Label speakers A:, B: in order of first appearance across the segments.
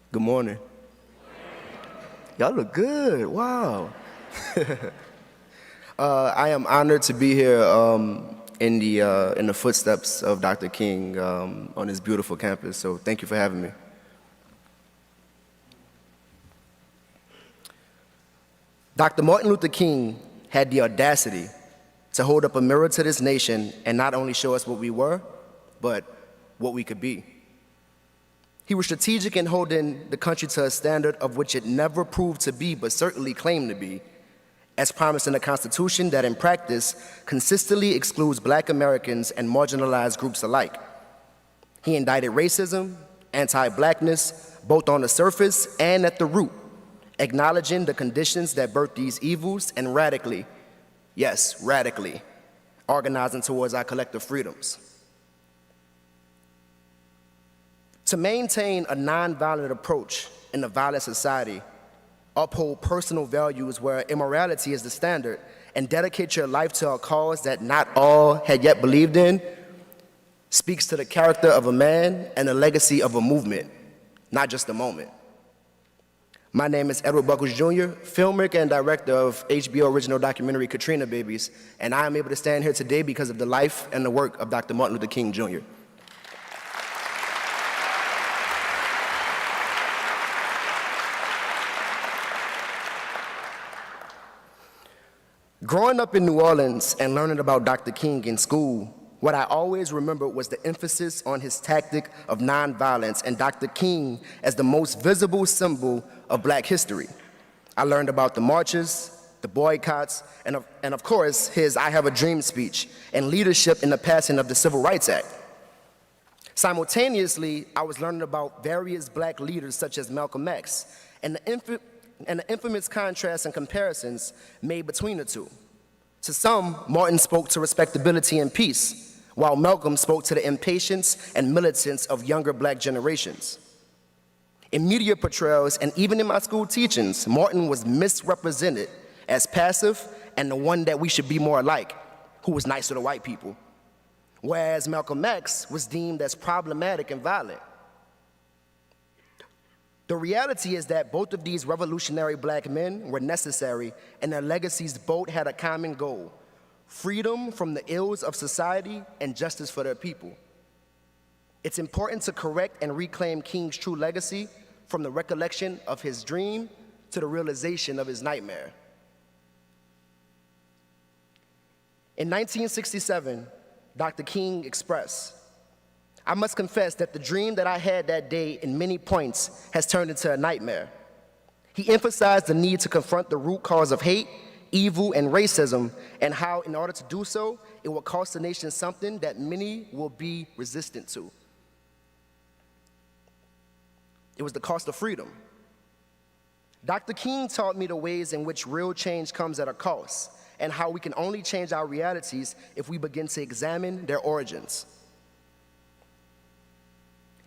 A: Good morning. Y'all look good. Wow. I am honored to be here in the footsteps of Dr. King on this beautiful campus. So thank you for having me. Dr. Martin Luther King had the audacity to hold up a mirror to this nation and not only show us what we were, but what we could be. He was strategic in holding the country to a standard of which it never proved to be, but certainly claimed to be, as promised in the Constitution that in practice consistently excludes Black Americans and marginalized groups alike. He indicted racism, anti-Blackness, both on the surface and at the root, acknowledging the conditions that birthed these evils and radically, yes, radically, organizing towards our collective freedoms. To maintain a nonviolent approach in a violent society, uphold personal values where immorality is the standard, and dedicate your life to a cause that not all had yet believed in, speaks to the character of a man and the legacy of a movement, not just a moment. My name is Edward Buckles Jr., filmmaker and director of HBO original documentary Katrina Babies, and I am able to stand here today because of the life and the work of Dr. Martin Luther King Jr. Growing up in New Orleans and learning about Dr. King in school, what I always remembered was the emphasis on his tactic of nonviolence and Dr. King as the most visible symbol of Black history. I learned about the marches, the boycotts, and of course, his I Have a Dream speech and leadership in the passing of the Civil Rights Act. Simultaneously, I was learning about various Black leaders such as Malcolm X and the infamous contrasts and comparisons made between the two. To some, Martin spoke to respectability and peace, while Malcolm spoke to the impatience and militance of younger Black generations. In media portrayals and even in my school teachings, Martin was misrepresented as passive and the one that we should be more like, who was nicer to white people, whereas Malcolm X was deemed as problematic and violent. The reality is that both of these revolutionary Black men were necessary, and their legacies both had a common goal: freedom from the ills of society and justice for their people. It's important to correct and reclaim King's true legacy from the recollection of his dream to the realization of his nightmare. In 1967, Dr. King expressed, "I must confess that the dream that I had that day in many points has turned into a nightmare." He emphasized the need to confront the root cause of hate, evil, and racism, and how in order to do so, it will cost the nation something that many will be resistant to. It was the cost of freedom. Dr. King taught me the ways in which real change comes at a cost, and how we can only change our realities if we begin to examine their origins.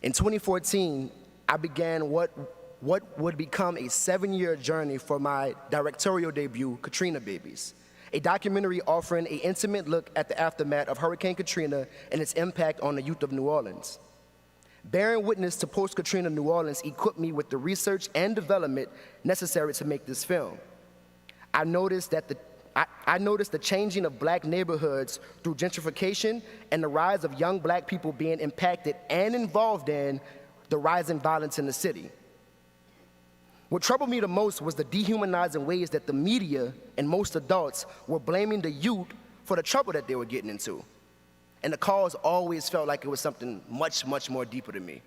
A: In 2014, I began what would become a 7-year journey for my directorial debut, Katrina Babies, a documentary offering an intimate look at the aftermath of Hurricane Katrina and its impact on the youth of New Orleans. Bearing witness to post-Katrina New Orleans equipped me with the research and development necessary to make this film. I noticed the changing of Black neighborhoods through gentrification and the rise of young Black people being impacted and involved in the rising violence in the city. What troubled me the most was the dehumanizing ways that the media and most adults were blaming the youth for the trouble that they were getting into. And the cause always felt like it was something much, much more deeper than me.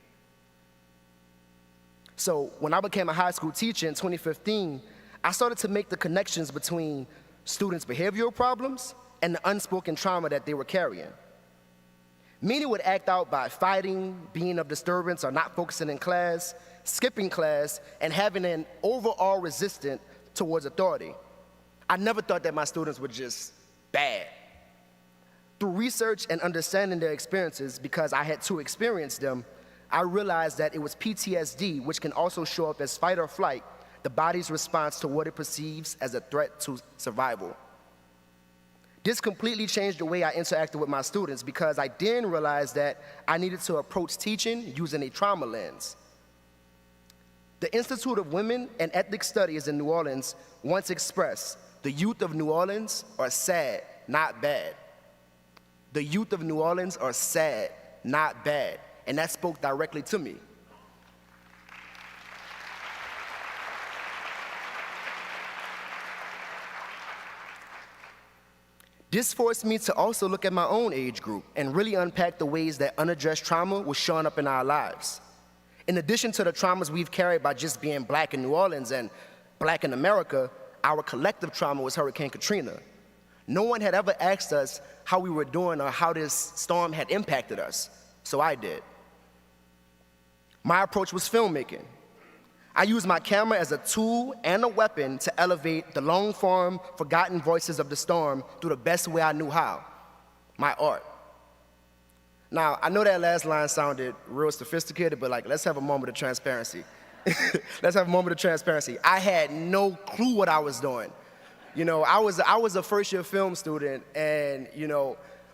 A: So when I became a high school teacher in 2015, I started to make the connections between students' behavioral problems and the unspoken trauma that they were carrying. Many would act out by fighting, being of disturbance, or not focusing in class, skipping class, and having an overall resistance towards authority. I never thought that my students were just bad. Through research and understanding their experiences, because I had to experience them, I realized that it was PTSD, which can also show up as fight or flight, the body's response to what it perceives as a threat to survival. This completely changed the way I interacted with my students, because I then realized that I needed to approach teaching using a trauma lens. The Institute of Women and Ethnic Studies in New Orleans once expressed, "The youth of New Orleans are sad, not bad." The youth of New Orleans are sad, not bad. And that spoke directly to me. This forced me to also look at my own age group and really unpack the ways that unaddressed trauma was showing up in our lives. In addition to the traumas we've carried by just being black in New Orleans and black in America, our collective trauma was Hurricane Katrina. No one had ever asked us how we were doing or how this storm had impacted us, so I did. My approach was filmmaking. I used my camera as a tool and a weapon to elevate the long-form, forgotten voices of the storm through the best way I knew how, my art. Now, I know that last line sounded real sophisticated, but let's have a moment of transparency. Let's have a moment of transparency. I had no clue what I was doing. I was a first-year film student, and,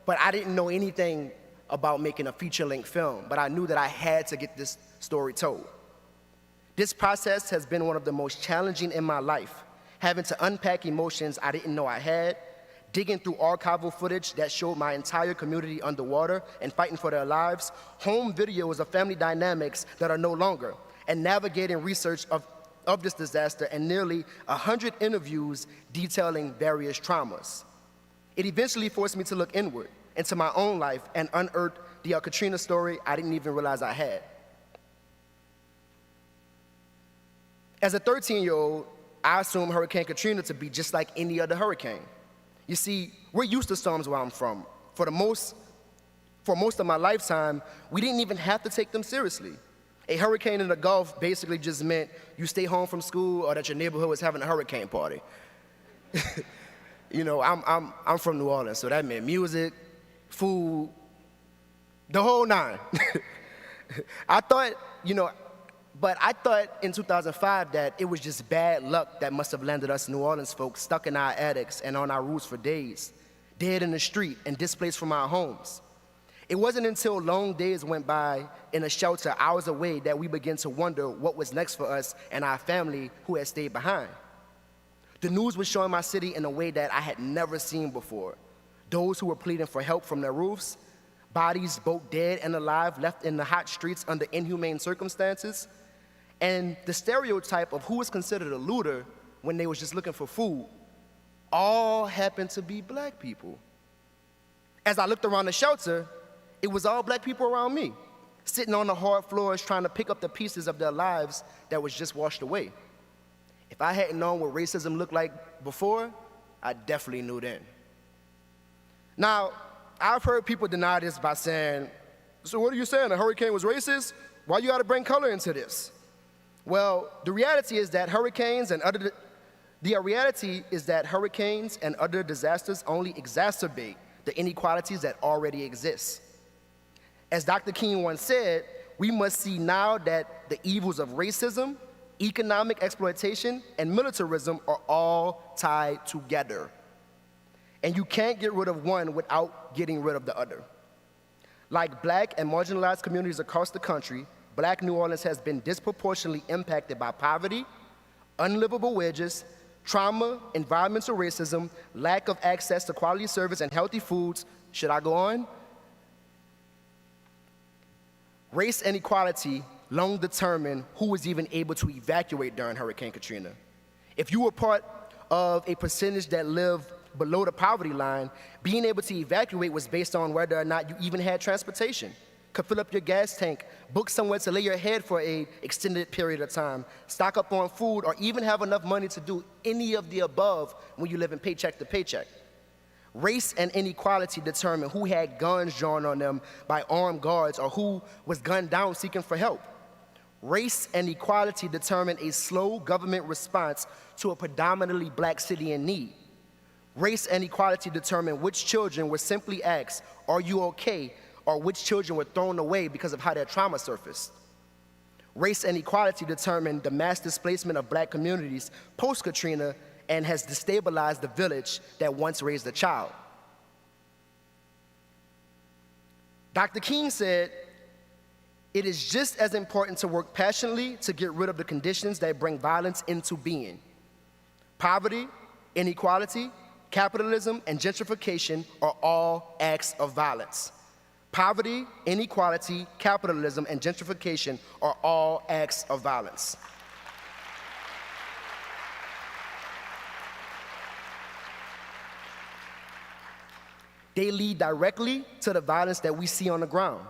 A: but I didn't know anything about making a feature-length film, but I knew that I had to get this story told. This process has been one of the most challenging in my life, having to unpack emotions I didn't know I had, digging through archival footage that showed my entire community underwater and fighting for their lives, home videos of family dynamics that are no longer, and navigating research of this disaster and nearly 100 interviews detailing various traumas. It eventually forced me to look inward into my own life and unearth the Katrina story I didn't even realize I had. As a 13-year-old, I assumed Hurricane Katrina to be just like any other hurricane. You see, we're used to storms where I'm from. For most of my lifetime, we didn't even have to take them seriously. A hurricane in the Gulf basically just meant you stay home from school or that your neighborhood was having a hurricane party. I'm from New Orleans, so that meant music, food, the whole nine. I thought in 2005 that it was just bad luck that must have landed us New Orleans folks stuck in our attics and on our roofs for days, dead in the street and displaced from our homes. It wasn't until long days went by in a shelter hours away that we began to wonder what was next for us and our family who had stayed behind. The news was showing my city in a way that I had never seen before. Those who were pleading for help from their roofs, bodies both dead and alive left in the hot streets under inhumane circumstances, and the stereotype of who was considered a looter when they was just looking for food, all happened to be black people. As I looked around the shelter, it was all black people around me, sitting on the hard floors trying to pick up the pieces of their lives that was just washed away. If I hadn't known what racism looked like before, I definitely knew then. Now, I've heard people deny this by saying, "So what are you saying, a hurricane was racist? Why you gotta bring color into this?" Well, the reality is that hurricanes and other disasters only exacerbate the inequalities that already exist. As Dr. King once said, we must see now that the evils of racism, economic exploitation, and militarism are all tied together. And you can't get rid of one without getting rid of the other. Like black and marginalized communities across the country, Black New Orleans has been disproportionately impacted by poverty, unlivable wages, trauma, environmental racism, lack of access to quality service and healthy foods. Should I go on? Race and equality long determined who was even able to evacuate during Hurricane Katrina. If you were part of a percentage that lived below the poverty line, being able to evacuate was based on whether or not you even had transportation, could fill up your gas tank, book somewhere to lay your head for an extended period of time, stock up on food, or even have enough money to do any of the above when you live in paycheck to paycheck. Race and inequality determine who had guns drawn on them by armed guards or who was gunned down seeking for help. Race and equality determine a slow government response to a predominantly black city in need. Race and equality determine which children were simply asked, "Are you okay?" or which children were thrown away because of how their trauma surfaced. Race and equality determine the mass displacement of black communities post-Katrina and has destabilized the village that once raised a child. Dr. King said, It is just as important to work passionately to get rid of the conditions that bring violence into being. Poverty, inequality, capitalism, and gentrification are all acts of violence. Poverty, inequality, capitalism, and gentrification are all acts of violence. They lead directly to the violence that we see on the ground.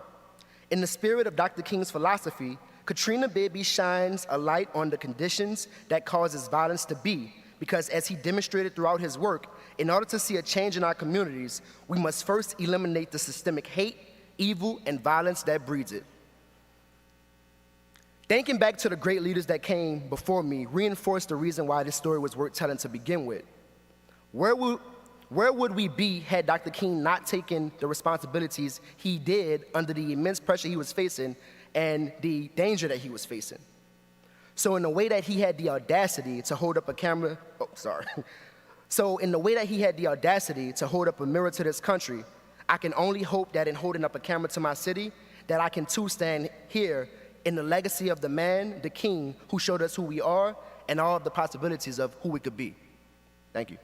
A: In the spirit of Dr. King's philosophy, Katrina Baby shines a light on the conditions that causes violence to be, because as he demonstrated throughout his work, in order to see a change in our communities, we must first eliminate the systemic hate, evil, and violence that breeds it. Thinking back to the great leaders that came before me reinforced the reason why this story was worth telling to begin with. Where would we be had Dr. King not taken the responsibilities he did under the immense pressure he was facing and the danger that he was facing? So in the way that he had the audacity to hold up a camera, So in the way that he had the audacity to hold up a mirror to this country, I can only hope that in holding up a camera to my city, that I can too stand here in the legacy of the man, the king, who showed us who we are and all of the possibilities of who we could be. Thank you.